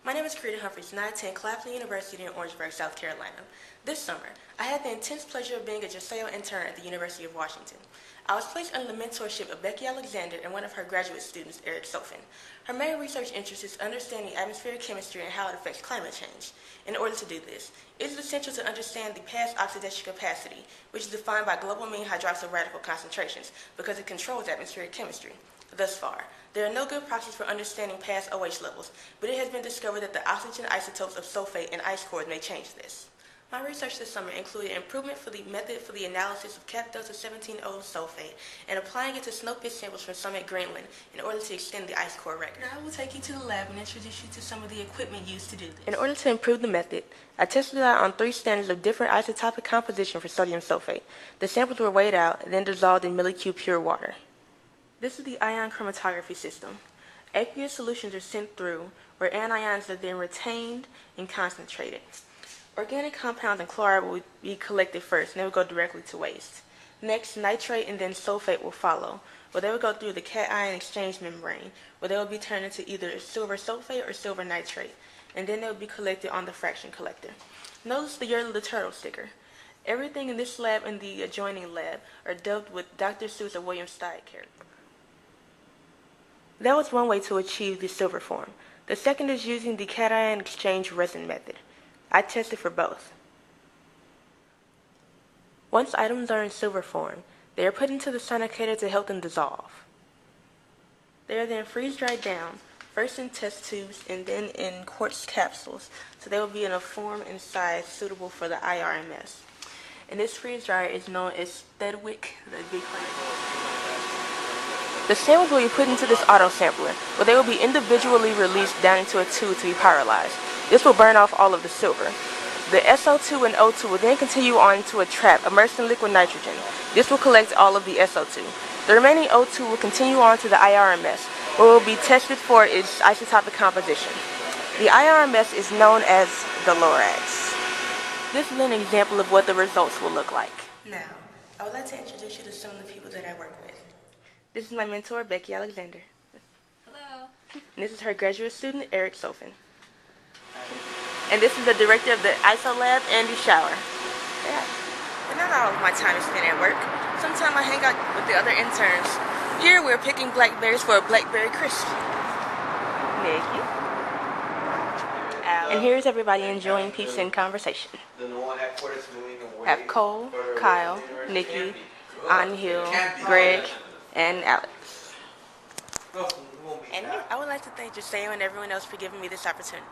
My name is Korita Humphries, and I attend Claflin University in Orangeburg, South Carolina. This summer, I had the intense pleasure of being a JISAO intern at the University of Washington. I was placed under the mentorship of Becky Alexander and one of her graduate students, Eric Sofin. Her main research interest is understanding atmospheric chemistry and how it affects climate change. In order to do this, it is essential to understand the past oxidation capacity, which is defined by global mean hydroxyl radical concentrations, because it controls atmospheric chemistry. Thus far, there are no good proxies for understanding past OH levels, but it has been discovered that the oxygen isotopes of sulfate in ice cores may change this. My research this summer included improvement for the method for the analysis of cap-delta 17O sulfate and applying it to snow pit samples from Summit, Greenland in order to extend the ice core record. Now I will take you to the lab and introduce you to some of the equipment used to do this. In order to improve the method, I tested it out on 3 standards of different isotopic composition for sodium sulfate. The samples were weighed out and then dissolved in millicube pure water. This is the ion chromatography system. Aqueous solutions are sent through, where anions are then retained and concentrated. Organic compounds and chloride will be collected first, and they will go directly to waste. Next, nitrate and then sulfate will follow, where they will go through the cation exchange membrane, where they will be turned into either silver sulfate or silver nitrate, and then they will be collected on the fraction collector. Notice the Yertle the Turtle sticker. Everything in this lab and the adjoining lab are dubbed with Dr. Seuss or William Steig characters. That was one way to achieve the silver form. The second is using the cation exchange resin method. I tested for both. Once items are in silver form, they are put into the sonicator to help them dissolve. They are then freeze-dried down, first in test tubes and then in quartz capsules, so they will be in a form and size suitable for the IRMS. And this freeze dryer is known as Thedwick, the big flame. The samples will be put into this auto sampler, where they will be individually released down into a tube to be pyrolyzed. This will burn off all of the silver. The SO2 and O2 will then continue on into a trap immersed in liquid nitrogen. This will collect all of the SO2. The remaining O2 will continue on to the IRMS, where it will be tested for its isotopic composition. The IRMS is known as the Lorax. This is an example of what the results will look like. Now, I would like to introduce you to some of the people that I work with. This is my mentor, Becky Alexander. Hello. And this is her graduate student, Eric Sofin. And this is the director of the ISO lab, Andy Shower. Yeah. But not all of my time is spent at work. Sometimes I hang out with the other interns. Here we're picking blackberries for a blackberry crisp. Nikki. And here's everybody enjoying peace and conversation. Have Cole, Kyle, Nikki, Anhil, Greg, and Alex. And I would like to thank JISAO and everyone else for giving me this opportunity.